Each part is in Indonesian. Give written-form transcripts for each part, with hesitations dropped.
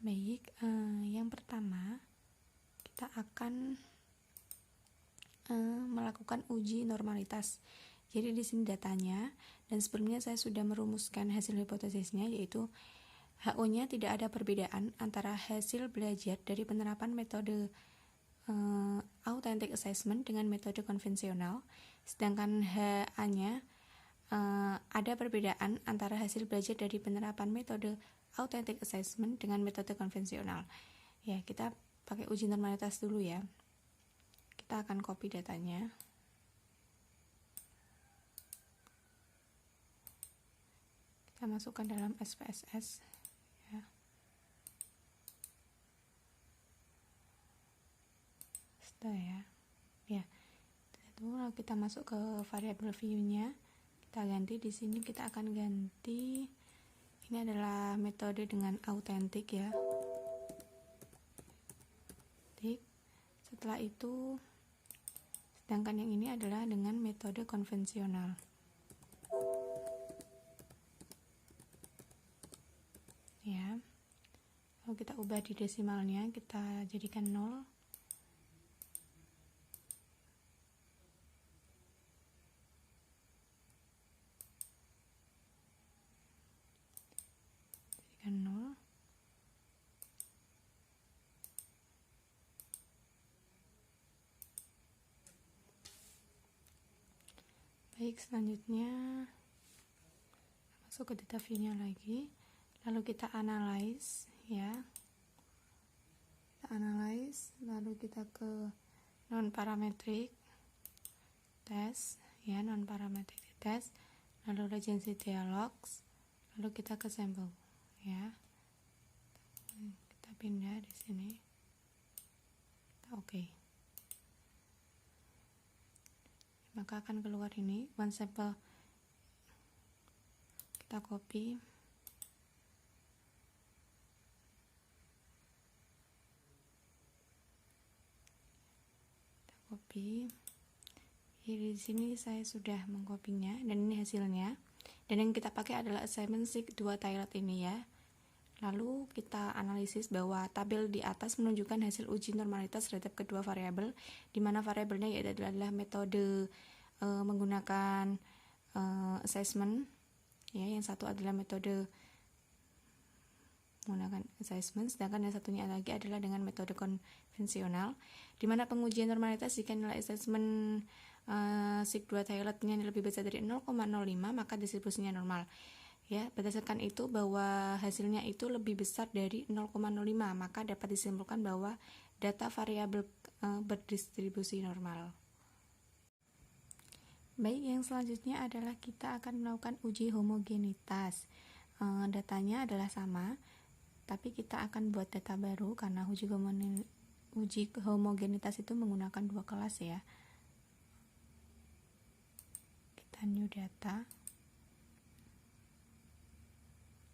Baik, yang pertama kita akan melakukan uji normalitas. Jadi di sini datanya, dan sebelumnya saya sudah merumuskan hasil hipotesisnya, yaitu HO-nya tidak ada perbedaan antara hasil belajar dari penerapan metode authentic assessment dengan metode konvensional, sedangkan HA-nya ada perbedaan antara hasil belajar dari penerapan metode authentic assessment dengan metode konvensional. Ya, kita pakai uji normalitas dulu ya. Kita akan copy datanya. Kita masukkan dalam SPSS ya. Sudah ya. Ya. Lalu kita masuk ke variable view-nya. Kita ganti di sini, kita akan ganti ini adalah metode dengan authentic ya. Setelah itu, sedangkan yang ini adalah dengan metode konvensional. Ya. Lalu kita ubah di desimalnya, kita jadikan 0. Jadikan 0. Baik, selanjutnya masuk ke data view-nya lagi. Lalu kita analyze ya. Kita analyze, lalu kita ke non-parametric test ya, non-parametric test, lalu regency dialogues, lalu kita ke sampel ya. Kita pindah di sini. Kita oke. Maka akan keluar ini one sample. Kita copy. Di sini saya sudah mengkopinya dan ini hasilnya. Dan yang kita pakai adalah assignment SIG 2 Thailand ini ya. Lalu kita analisis bahwa tabel di atas menunjukkan hasil uji normalitas terhadap kedua variabel, di mana variabelnya yaitu adalah metode menggunakan assessment ya, yang satu adalah metode menggunakan assessment, sedangkan yang satunya lagi adalah dengan metode konvensional, di mana pengujian normalitas jika nilai assessment SIG 2 Thailand-nya lebih besar dari 0,05 maka distribusinya normal ya. Berdasarkan itu bahwa hasilnya itu lebih besar dari 0,05 maka dapat disimpulkan bahwa data variabel berdistribusi normal. Baik, yang selanjutnya adalah kita akan melakukan uji homogenitas. Datanya adalah sama, tapi kita akan buat data baru karena uji homogenitas itu menggunakan 2 kelas ya. Kita new data.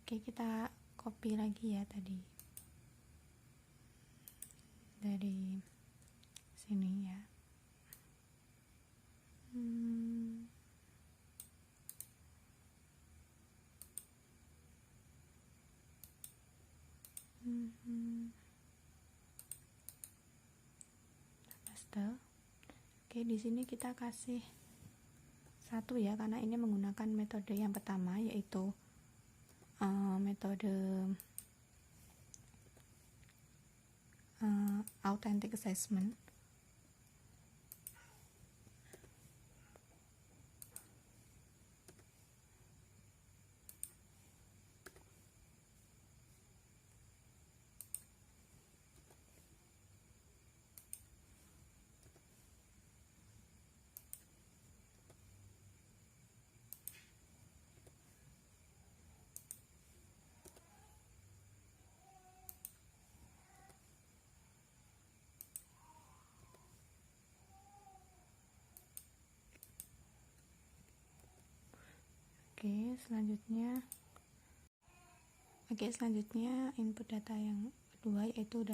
Oke, kita copy lagi ya tadi dari sini ya. Oke, di sini kita kasih 1 ya, karena ini menggunakan metode yang pertama yaitu metode authentic assessment. Selanjutnya input data yang kedua yaitu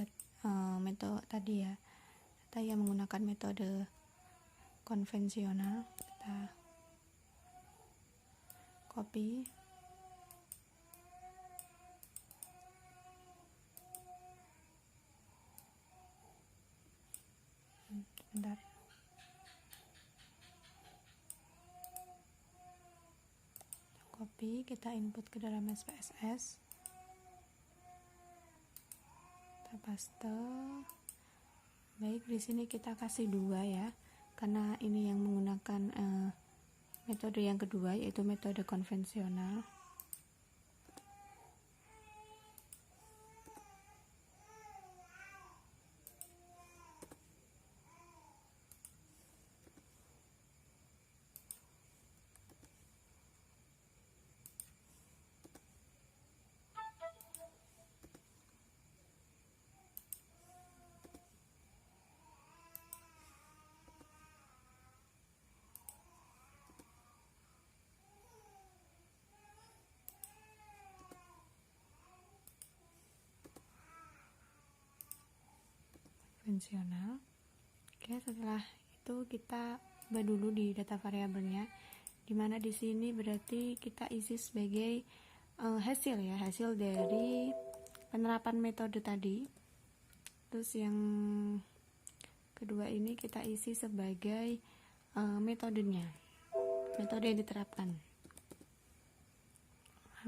metode tadi ya, data yang menggunakan metode konvensional. Kita copy. sebentar. Copy, kita input ke dalam SPSS, kita paste. Baik, di sini kita kasih 2 ya, karena ini yang menggunakan metode yang kedua, yaitu metode konvensional. Konvensional. Oke, setelah itu kita ubah dulu di data variabelnya, dimana di sini berarti kita isi sebagai hasil ya, hasil dari penerapan metode tadi. Terus yang kedua ini kita isi sebagai metodenya, metode yang diterapkan.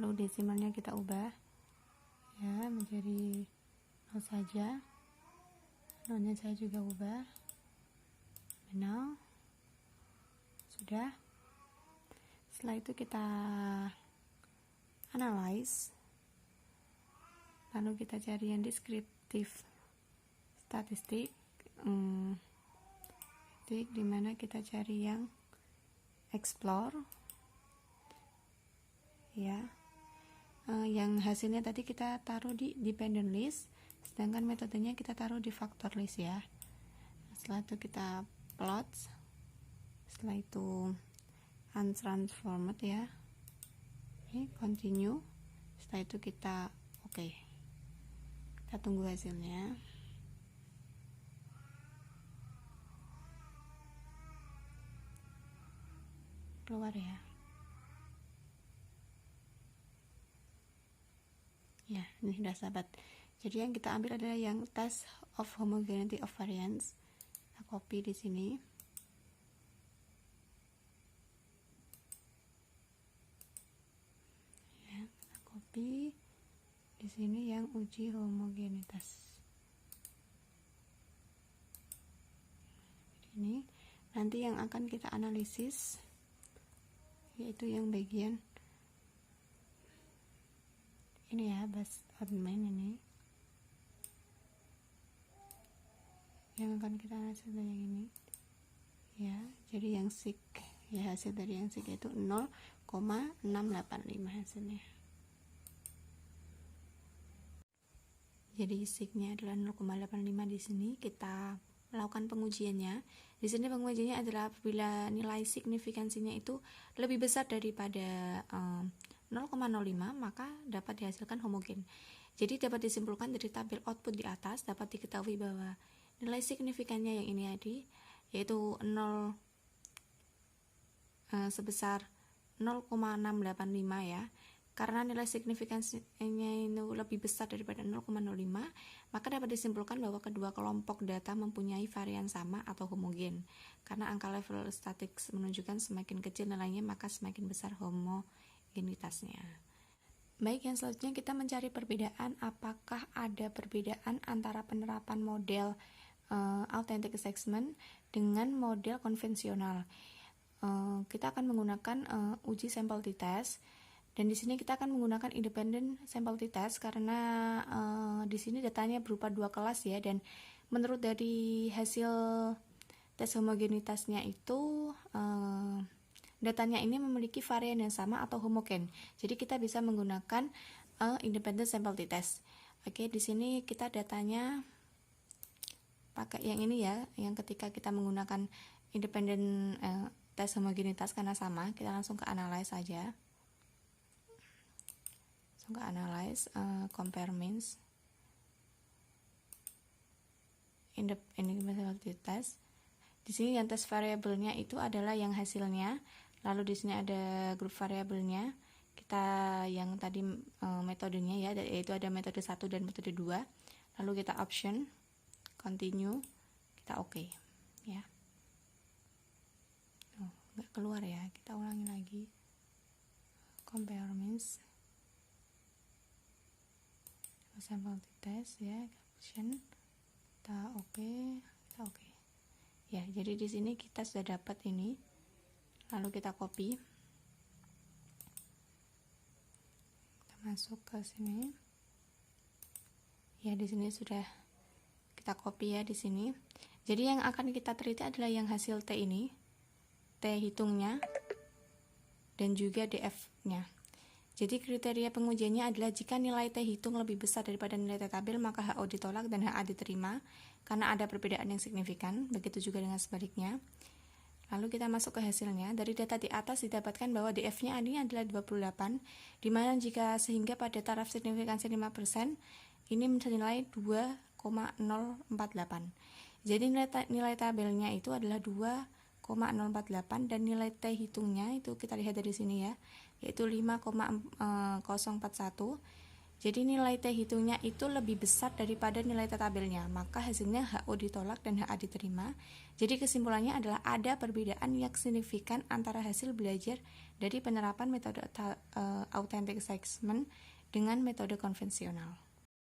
Lalu desimalnya kita ubah ya menjadi 0 saja. Nolnya saya juga ubah 0. Sudah. Setelah itu kita analyze, lalu kita cari yang deskriptif statistik, dimana kita cari yang explore ya, yang hasilnya tadi kita taruh di dependent list, sedangkan metodenya kita taruh di factor list ya. Setelah itu kita plot, setelah itu untransformed ya. Oke, continue. Setelah itu kita oke. Kita tunggu hasilnya. Keluar ya. Ya, ini sudah sahabat. Jadi yang kita ambil adalah yang test of homogeneity of variance. Kita copy di sini. Ya, kita copy di sini yang uji homogenitas. Ini nanti yang akan kita analisis yaitu yang bagian ini ya, base admin ini. Yang akan kita analisis yang ini ya, jadi yang sig ya, hasil dari yang sig itu 0,685 hasilnya. Jadi signya adalah 0,85. Di sini kita melakukan pengujiannya. Di sini pengujiannya adalah apabila nilai signifikansinya itu lebih besar daripada 0,05 maka dapat dihasilkan homogen. Jadi dapat disimpulkan dari tabel output di atas dapat diketahui bahwa nilai signifikannya yang ini yaitu 0 sebesar 0,685 ya. Karena nilai signifikansinya itu lebih besar daripada 0,05, maka dapat disimpulkan bahwa kedua kelompok data mempunyai varian sama atau homogen. Karena angka level statik menunjukkan semakin kecil nilainya, maka semakin besar homogenitasnya. Baik, yang selanjutnya kita mencari perbedaan. Apakah ada perbedaan antara penerapan model authentic assessment dengan model konvensional? Kita akan menggunakan uji sampel t-test. Dan di sini kita akan menggunakan independent sample t-test karena di sini datanya berupa 2 kelas ya, dan menurut dari hasil tes homogenitasnya itu datanya ini memiliki varian yang sama atau homogen. Jadi kita bisa menggunakan independent sample t-test. Oke, di sini kita datanya pakai yang ini ya, yang ketika kita menggunakan independent tes homogenitas karena sama, kita langsung ke analyze saja. Ke analyze, compare means, independent test. Di sini yang tes variabelnya itu adalah yang hasilnya. Lalu di sini ada grup variabelnya. Kita yang tadi metodenya ya, yaitu ada metode 1 dan metode 2. Lalu kita option, continue, kita oke. ya. Nggak keluar ya, kita ulangi lagi. Compare means sample test ya, caption kita oke. Ya, jadi di sini kita sudah dapat ini, lalu kita copy, kita masuk ke sini ya. Di sini sudah kita copy ya di sini. Jadi yang akan kita teliti adalah yang hasil T ini, T hitungnya dan juga DF-nya. Jadi kriteria pengujiannya adalah jika nilai T hitung lebih besar daripada nilai T tabel, maka HO ditolak dan HA diterima karena ada perbedaan yang signifikan. Begitu juga dengan sebaliknya. Lalu kita masuk ke hasilnya. Dari data di atas didapatkan bahwa DF-nya ini adalah 28, dimana jika sehingga pada taraf signifikansi 5%, ini senilai 2,048. Jadi nilai tabelnya itu adalah 2,048 dan nilai T hitungnya itu kita lihat dari sini ya, yaitu 5,041. Jadi nilai T hitungnya itu lebih besar daripada nilai T tabelnya, maka hasilnya HO ditolak dan HA diterima. Jadi kesimpulannya adalah ada perbedaan yang signifikan antara hasil belajar dari penerapan metode authentic assessment dengan metode konvensional.